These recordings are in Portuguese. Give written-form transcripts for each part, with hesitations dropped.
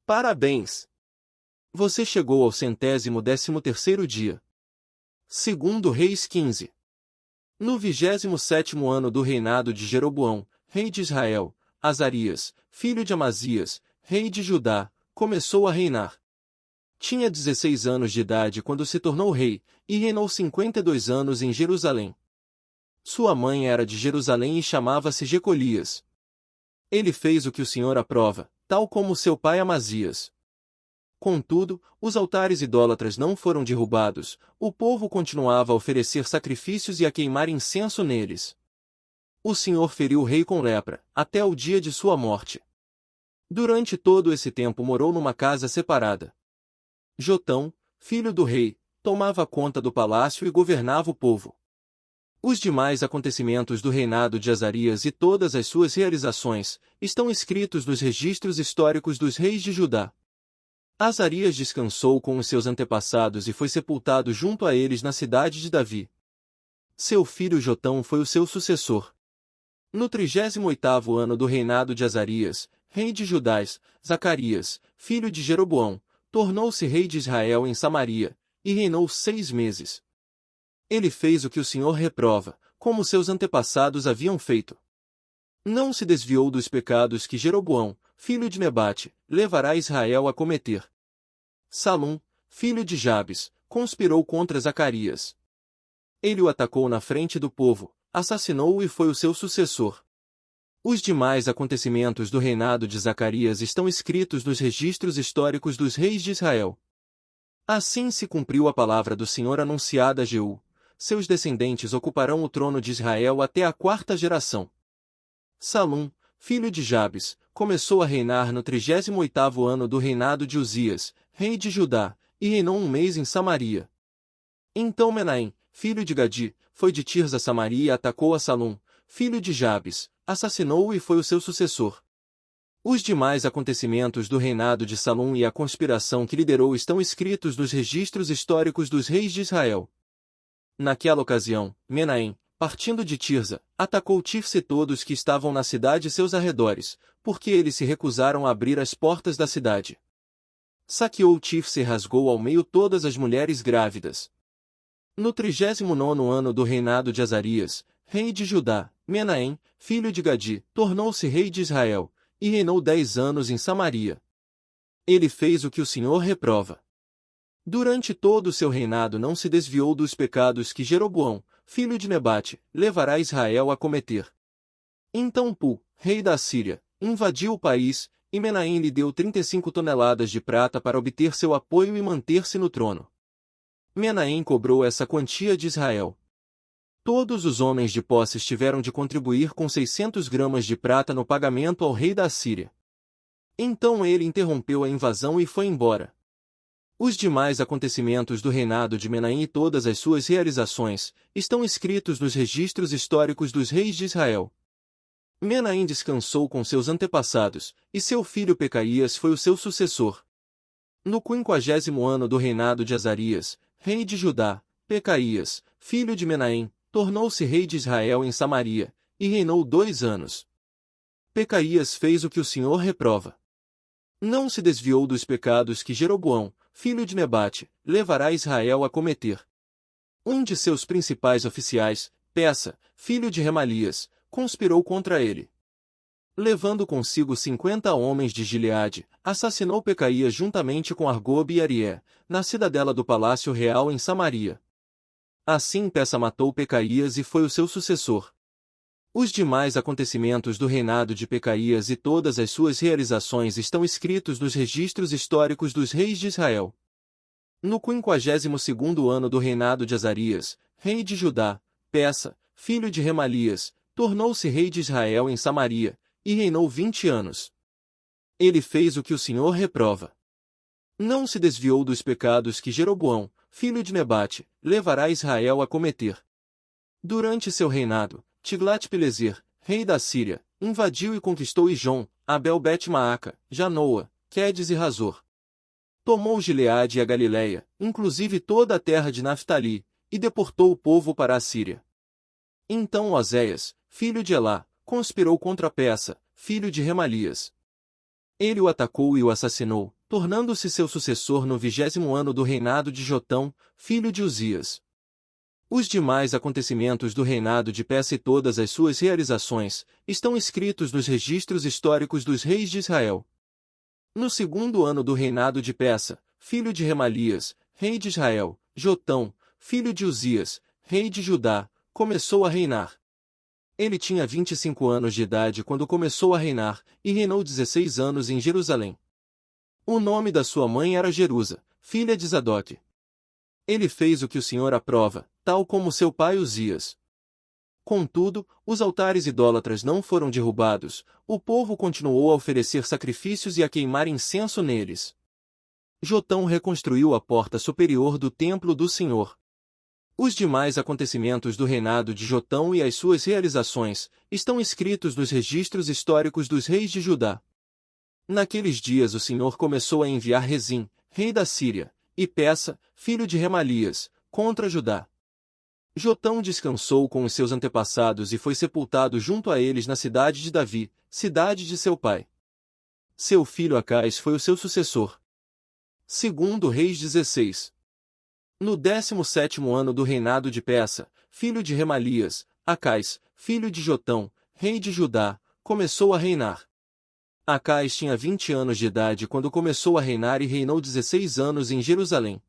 Parabéns! Você chegou ao 113º dia. Segundo Reis 15. No 27º ano do reinado de Jeroboão, rei de Israel, Azarias, filho de Amazias, rei de Judá, começou a reinar. Tinha 16 anos de idade quando se tornou rei, e reinou 52 anos em Jerusalém. Sua mãe era de Jerusalém e chamava-se Jecolias. Ele fez o que o Senhor aprova, tal como seu pai Amazias. Contudo, os altares idólatras não foram derrubados, o povo continuava a oferecer sacrifícios e a queimar incenso neles. O Senhor feriu o rei com lepra, até o dia de sua morte. Durante todo esse tempo morou numa casa separada. Jotão, filho do rei, tomava conta do palácio e governava o povo. Os demais acontecimentos do reinado de Azarias e todas as suas realizações estão escritos nos registros históricos dos reis de Judá. Azarias descansou com os seus antepassados e foi sepultado junto a eles na cidade de Davi. Seu filho Jotão foi o seu sucessor. No 38º ano do reinado de Azarias, rei de Judá, Zacarias, filho de Jeroboão, tornou-se rei de Israel em Samaria, e reinou 6 meses. Ele fez o que o Senhor reprova, como seus antepassados haviam feito. Não se desviou dos pecados que Jeroboão, filho de Nebate, levará Israel a cometer. Salum, filho de Jabes, conspirou contra Zacarias. Ele o atacou na frente do povo, assassinou-o e foi o seu sucessor. Os demais acontecimentos do reinado de Zacarias estão escritos nos registros históricos dos reis de Israel. Assim se cumpriu a palavra do Senhor anunciada a Jeú: seus descendentes ocuparão o trono de Israel até a 4ª geração. Salum, filho de Jabes, começou a reinar no 38º ano do reinado de Uzias, rei de Judá, e reinou 1 mês em Samaria. Então Menahem, filho de Gadi, foi de Tirza a Samaria e atacou a Salum, filho de Jabes, assassinou-o e foi o seu sucessor. Os demais acontecimentos do reinado de Salum e a conspiração que liderou estão escritos nos registros históricos dos reis de Israel. Naquela ocasião, Menahem, partindo de Tirza, atacou Tifse e todos que estavam na cidade e seus arredores, porque eles se recusaram a abrir as portas da cidade. Saqueou Tifse e rasgou ao meio todas as mulheres grávidas. No 39º ano do reinado de Azarias, rei de Judá, Menahem, filho de Gadi, tornou-se rei de Israel, e reinou 10 anos em Samaria. Ele fez o que o Senhor reprova. Durante todo o seu reinado não se desviou dos pecados que Jeroboão, filho de Nebate, levará Israel a cometer. Então Pu, rei da Síria, invadiu o país, e Menahem lhe deu 35 toneladas de prata para obter seu apoio e manter-se no trono. Menahem cobrou essa quantia de Israel. Todos os homens de posses tiveram de contribuir com 600 gramas de prata no pagamento ao rei da Síria. Então ele interrompeu a invasão e foi embora. Os demais acontecimentos do reinado de Menahem e todas as suas realizações estão escritos nos registros históricos dos reis de Israel. Menahem descansou com seus antepassados, e seu filho Pecaías foi o seu sucessor. No 50º ano do reinado de Azarias, rei de Judá, Pecaías, filho de Menahem, tornou-se rei de Israel em Samaria, e reinou 2 anos. Pecaías fez o que o Senhor reprova. Não se desviou dos pecados que Jeroboão, filho de Nebate, levará Israel a cometer. Um de seus principais oficiais, Peça, filho de Remalias, conspirou contra ele. Levando consigo 50 homens de Gileade, assassinou Pecaías juntamente com Argobe e Arié, na cidadela do palácio real em Samaria. Assim Peça matou Pecaías e foi o seu sucessor. Os demais acontecimentos do reinado de Pecaías e todas as suas realizações estão escritos nos registros históricos dos reis de Israel. No 52º ano do reinado de Azarias, rei de Judá, Peça, filho de Remalias, tornou-se rei de Israel em Samaria, e reinou 20 anos. Ele fez o que o Senhor reprova. Não se desviou dos pecados que Jeroboão, filho de Nebate, levará Israel a cometer. Durante seu reinado, Tiglat-Pileser, rei da Síria, invadiu e conquistou Ijon, Abel-Bet-Maaca, Janoa, Quedes e Razor. Tomou Gileade e a Galileia, inclusive toda a terra de Naftali, e deportou o povo para a Síria. Então Oséias, filho de Elá, conspirou contra Peça, filho de Remalias. Ele o atacou e o assassinou, tornando-se seu sucessor no 20º ano do reinado de Jotão, filho de Uzias. Os demais acontecimentos do reinado de Peça e todas as suas realizações estão escritos nos registros históricos dos reis de Israel. No 2º ano do reinado de Peça, filho de Remalias, rei de Israel, Jotão, filho de Uzias, rei de Judá, começou a reinar. Ele tinha 25 anos de idade quando começou a reinar, e reinou 16 anos em Jerusalém. O nome da sua mãe era Jerusa, filha de Zadoque. Ele fez o que o Senhor aprova, tal como seu pai Uzias. Contudo, os altares idólatras não foram derrubados, o povo continuou a oferecer sacrifícios e a queimar incenso neles. Jotão reconstruiu a porta superior do templo do Senhor. Os demais acontecimentos do reinado de Jotão e as suas realizações estão escritos nos registros históricos dos reis de Judá. Naqueles dias o Senhor começou a enviar Rezim, rei da Síria, e Peça, filho de Remalias, contra Judá. Jotão descansou com os seus antepassados e foi sepultado junto a eles na cidade de Davi, cidade de seu pai. Seu filho Acais foi o seu sucessor. Segundo Reis 16. No 17º ano do reinado de Peça, filho de Remalias, Acais, filho de Jotão, rei de Judá, começou a reinar. Acais tinha 20 anos de idade quando começou a reinar e reinou 16 anos em Jerusalém.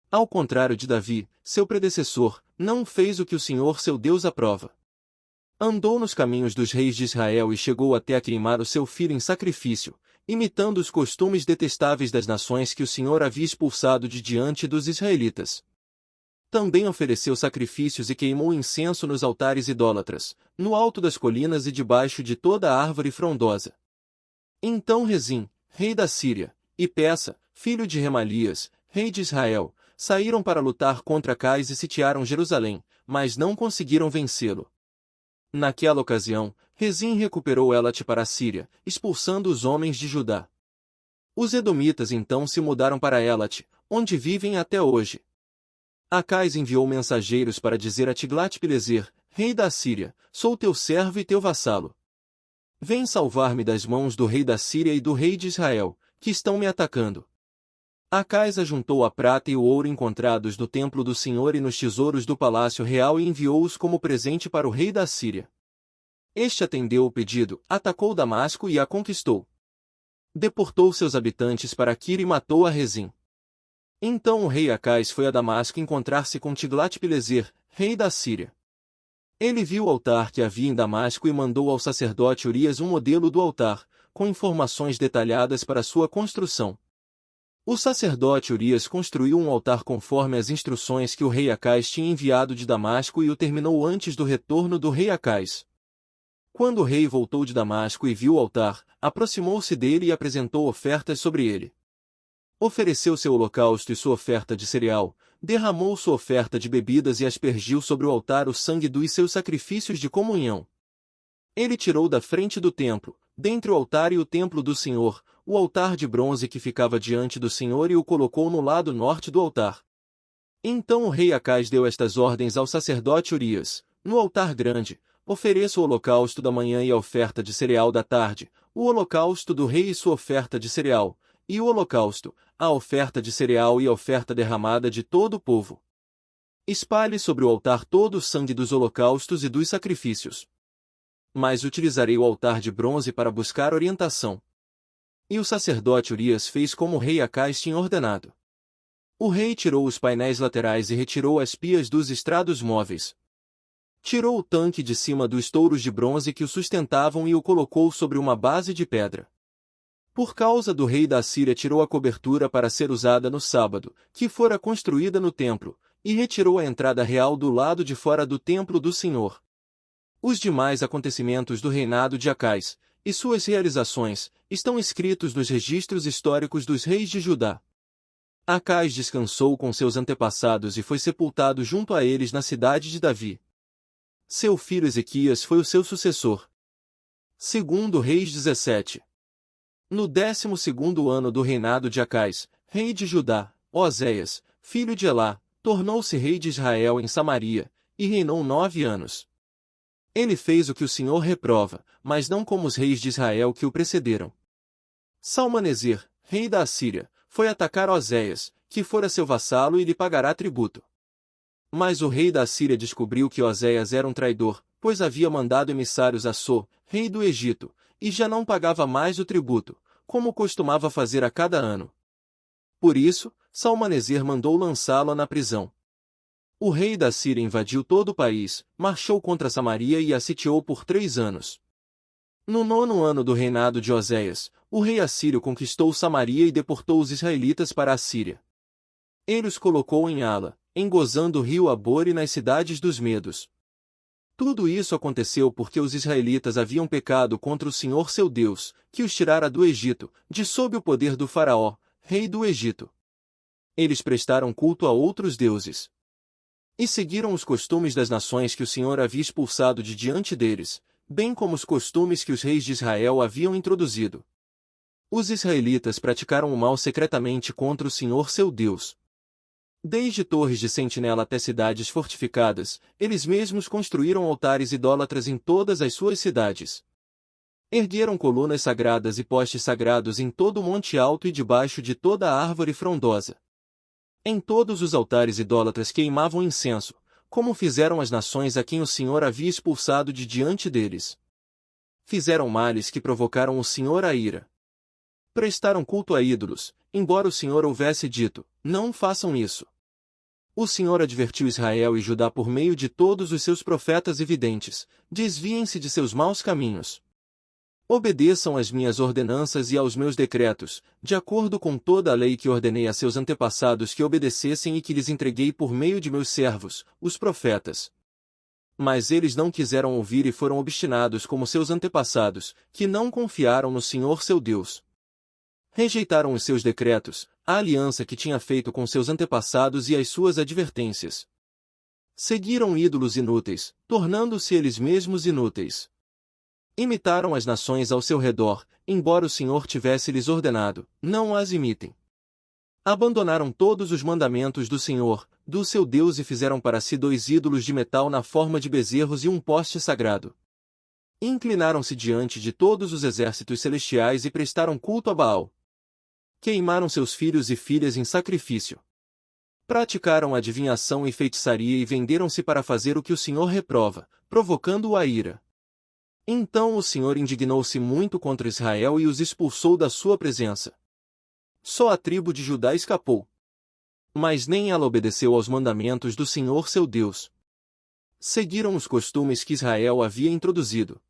Ao contrário de Davi, seu predecessor, não fez o que o Senhor seu Deus aprova. Andou nos caminhos dos reis de Israel e chegou até a queimar o seu filho em sacrifício, imitando os costumes detestáveis das nações que o Senhor havia expulsado de diante dos israelitas. Também ofereceu sacrifícios e queimou incenso nos altares idólatras, no alto das colinas e debaixo de toda a árvore frondosa. Então Rezim, rei da Síria, e Peça, filho de Remalias, rei de Israel, saíram para lutar contra Acais e sitiaram Jerusalém, mas não conseguiram vencê-lo. Naquela ocasião, Rezim recuperou Elate para a Síria, expulsando os homens de Judá. Os edomitas então se mudaram para Elate, onde vivem até hoje. Acais enviou mensageiros para dizer a Tiglat-Pileser, rei da Síria: sou teu servo e teu vassalo. Vem salvar-me das mãos do rei da Síria e do rei de Israel, que estão me atacando. Acais ajuntou a prata e o ouro encontrados no templo do Senhor e nos tesouros do palácio real e enviou-os como presente para o rei da Síria. Este atendeu o pedido, atacou Damasco e a conquistou. Deportou seus habitantes para Quir e matou a Rezim. Então o rei Acais foi a Damasco encontrar-se com Tiglat-Pileser, rei da Síria. Ele viu o altar que havia em Damasco e mandou ao sacerdote Urias um modelo do altar, com informações detalhadas para sua construção. O sacerdote Urias construiu um altar conforme as instruções que o rei Acais tinha enviado de Damasco e o terminou antes do retorno do rei Acais. Quando o rei voltou de Damasco e viu o altar, aproximou-se dele e apresentou ofertas sobre ele. Ofereceu seu holocausto e sua oferta de cereal, derramou sua oferta de bebidas e aspergiu sobre o altar o sangue dos seus sacrifícios de comunhão. Ele tirou da frente do templo, dentre o altar e o templo do Senhor, o altar de bronze que ficava diante do Senhor e o colocou no lado norte do altar. Então o rei Acais deu estas ordens ao sacerdote Urias: no altar grande, ofereça o holocausto da manhã e a oferta de cereal da tarde, o holocausto do rei e sua oferta de cereal, e o holocausto, a oferta de cereal e a oferta derramada de todo o povo. Espalhe sobre o altar todo o sangue dos holocaustos e dos sacrifícios. Mas utilizarei o altar de bronze para buscar orientação. E o sacerdote Urias fez como o rei Acais tinha ordenado. O rei tirou os painéis laterais e retirou as pias dos estrados móveis. Tirou o tanque de cima dos touros de bronze que o sustentavam e o colocou sobre uma base de pedra. Por causa do rei da Síria tirou a cobertura para ser usada no sábado, que fora construída no templo, e retirou a entrada real do lado de fora do templo do Senhor. Os demais acontecimentos do reinado de Acais, e suas realizações, estão escritos nos registros históricos dos reis de Judá. Acais descansou com seus antepassados e foi sepultado junto a eles na cidade de Davi. Seu filho Ezequias foi o seu sucessor. Segundo Reis 17. No 12º ano do reinado de Acais, rei de Judá, Oséias, filho de Elá, tornou-se rei de Israel em Samaria, e reinou 9 anos. Ele fez o que o Senhor reprova, mas não como os reis de Israel que o precederam. Salmaneser, rei da Assíria, foi atacar Oséias, que fora seu vassalo e lhe pagará tributo. Mas o rei da Assíria descobriu que Oséias era um traidor, pois havia mandado emissários a So, rei do Egito, e já não pagava mais o tributo, como costumava fazer a cada ano. Por isso, Salmaneser mandou lançá-lo na prisão. O rei da Síria invadiu todo o país, marchou contra Samaria e a sitiou por 3 anos. No 9º ano do reinado de Oséias, o rei assírio conquistou Samaria e deportou os israelitas para a Síria. Ele os colocou em Ala, em Gozã do rio Abor e nas cidades dos Medos. Tudo isso aconteceu porque os israelitas haviam pecado contra o Senhor seu Deus, que os tirara do Egito, de sob o poder do faraó, rei do Egito. Eles prestaram culto a outros deuses. E seguiram os costumes das nações que o Senhor havia expulsado de diante deles, bem como os costumes que os reis de Israel haviam introduzido. Os israelitas praticaram o mal secretamente contra o Senhor seu Deus. Desde torres de sentinela até cidades fortificadas, eles mesmos construíram altares idólatras em todas as suas cidades. Ergueram colunas sagradas e postes sagrados em todo o monte alto e debaixo de toda a árvore frondosa. Em todos os altares idólatras queimavam incenso, como fizeram as nações a quem o Senhor havia expulsado de diante deles. Fizeram males que provocaram o Senhor a ira. Prestaram culto a ídolos, embora o Senhor houvesse dito, não façam isso. O Senhor advertiu Israel e Judá por meio de todos os seus profetas e videntes, desviem-se de seus maus caminhos. Obedeçam às minhas ordenanças e aos meus decretos, de acordo com toda a lei que ordenei a seus antepassados que obedecessem e que lhes entreguei por meio de meus servos, os profetas. Mas eles não quiseram ouvir e foram obstinados como seus antepassados, que não confiaram no Senhor seu Deus. Rejeitaram os seus decretos, a aliança que tinha feito com seus antepassados e as suas advertências. Seguiram ídolos inúteis, tornando-se eles mesmos inúteis. Imitaram as nações ao seu redor, embora o Senhor tivesse lhes ordenado, não as imitem. Abandonaram todos os mandamentos do Senhor, do seu Deus e fizeram para si 2 ídolos de metal na forma de bezerros e um poste sagrado. Inclinaram-se diante de todos os exércitos celestiais e prestaram culto a Baal. Queimaram seus filhos e filhas em sacrifício. Praticaram adivinhação e feitiçaria e venderam-se para fazer o que o Senhor reprova, provocando-o a ira. Então o Senhor indignou-se muito contra Israel e os expulsou da sua presença. Só a tribo de Judá escapou. Mas nem ela obedeceu aos mandamentos do Senhor seu Deus. Seguiram os costumes que Israel havia introduzido.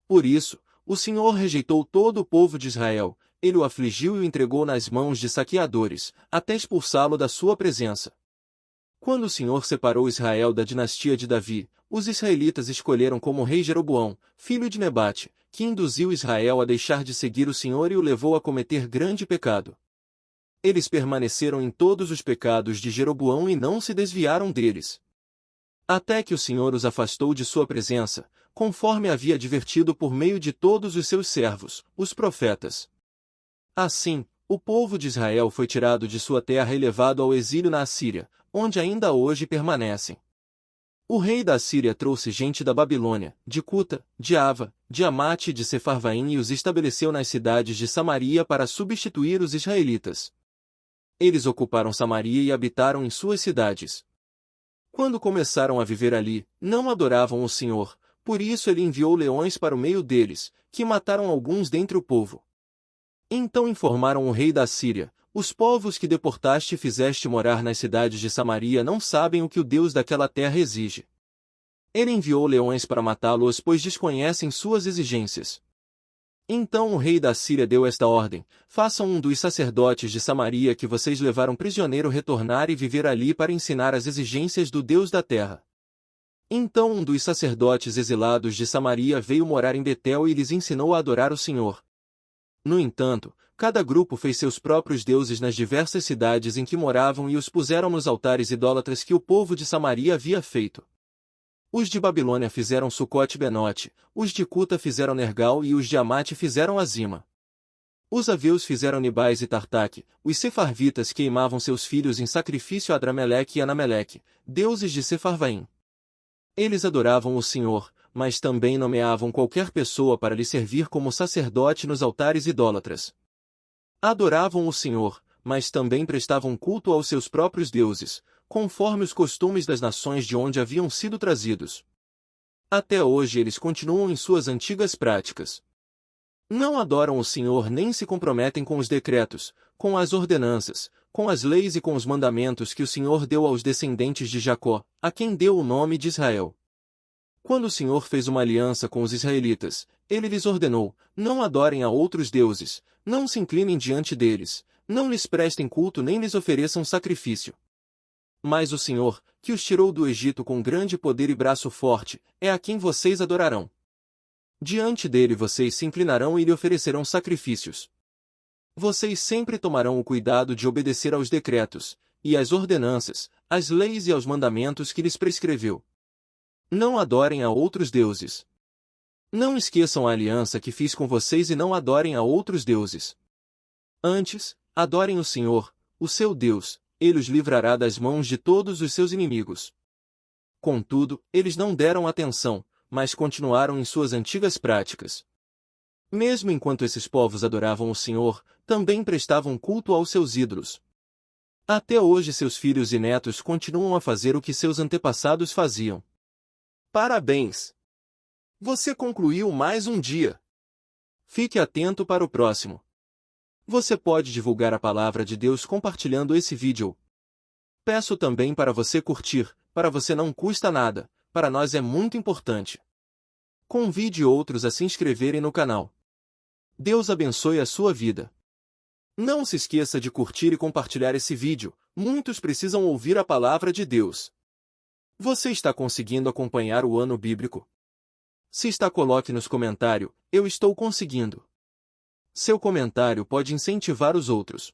Por isso, o Senhor rejeitou todo o povo de Israel, ele o afligiu e o entregou nas mãos de saqueadores, até expulsá-lo da sua presença. Quando o Senhor separou Israel da dinastia de Davi, os israelitas escolheram como rei Jeroboão, filho de Nebate, que induziu Israel a deixar de seguir o Senhor e o levou a cometer grande pecado. Eles permaneceram em todos os pecados de Jeroboão e não se desviaram deles. Até que o Senhor os afastou de sua presença, conforme havia advertido por meio de todos os seus servos, os profetas. Assim, o povo de Israel foi tirado de sua terra e levado ao exílio na Assíria, onde ainda hoje permanecem. O rei da Assíria trouxe gente da Babilônia, de Cuta, de Ava, de Amate e de Sefarvaim e os estabeleceu nas cidades de Samaria para substituir os israelitas. Eles ocuparam Samaria e habitaram em suas cidades. Quando começaram a viver ali, não adoravam o Senhor, por isso ele enviou leões para o meio deles, que mataram alguns dentre o povo. Então informaram o rei da Assíria: os povos que deportaste e fizeste morar nas cidades de Samaria não sabem o que o Deus daquela terra exige. Ele enviou leões para matá-los, pois desconhecem suas exigências. Então o rei da Assíria deu esta ordem: façam um dos sacerdotes de Samaria que vocês levaram prisioneiro retornar e viver ali para ensinar as exigências do Deus da terra. Então um dos sacerdotes exilados de Samaria veio morar em Betel e lhes ensinou a adorar o Senhor. No entanto, cada grupo fez seus próprios deuses nas diversas cidades em que moravam e os puseram nos altares idólatras que o povo de Samaria havia feito. Os de Babilônia fizeram Sucote-Benote, os de Cuta fizeram Nergal e os de Amate fizeram Azima. Os aveus fizeram Nibais e Tartaque, os sefarvitas queimavam seus filhos em sacrifício a Adrameleque e Anameleque, deuses de Sefarvaim. Eles adoravam o Senhor, mas também nomeavam qualquer pessoa para lhe servir como sacerdote nos altares idólatras. Adoravam o Senhor, mas também prestavam culto aos seus próprios deuses, conforme os costumes das nações de onde haviam sido trazidos. Até hoje eles continuam em suas antigas práticas. Não adoram o Senhor nem se comprometem com os decretos, com as ordenanças, com as leis e com os mandamentos que o Senhor deu aos descendentes de Jacó, a quem deu o nome de Israel. Quando o Senhor fez uma aliança com os israelitas, ele lhes ordenou: não adorem a outros deuses, não se inclinem diante deles, não lhes prestem culto nem lhes ofereçam sacrifício. Mas o Senhor, que os tirou do Egito com grande poder e braço forte, é a quem vocês adorarão. Diante dele vocês se inclinarão e lhe oferecerão sacrifícios. Vocês sempre tomarão o cuidado de obedecer aos decretos, e às ordenanças, às leis e aos mandamentos que lhes prescreveu. Não adorem a outros deuses. Não esqueçam a aliança que fiz com vocês e não adorem a outros deuses. Antes, adorem o Senhor, o seu Deus, ele os livrará das mãos de todos os seus inimigos. Contudo, eles não deram atenção, mas continuaram em suas antigas práticas. Mesmo enquanto esses povos adoravam o Senhor, também prestavam culto aos seus ídolos. Até hoje seus filhos e netos continuam a fazer o que seus antepassados faziam. Parabéns! Você concluiu mais um dia. Fique atento para o próximo. Você pode divulgar a palavra de Deus compartilhando esse vídeo. Peço também para você curtir, para você não custa nada, para nós é muito importante. Convide outros a se inscreverem no canal. Deus abençoe a sua vida. Não se esqueça de curtir e compartilhar esse vídeo, muitos precisam ouvir a palavra de Deus. Você está conseguindo acompanhar o ano bíblico? Se está, coloque nos comentários: eu estou conseguindo. Seu comentário pode incentivar os outros.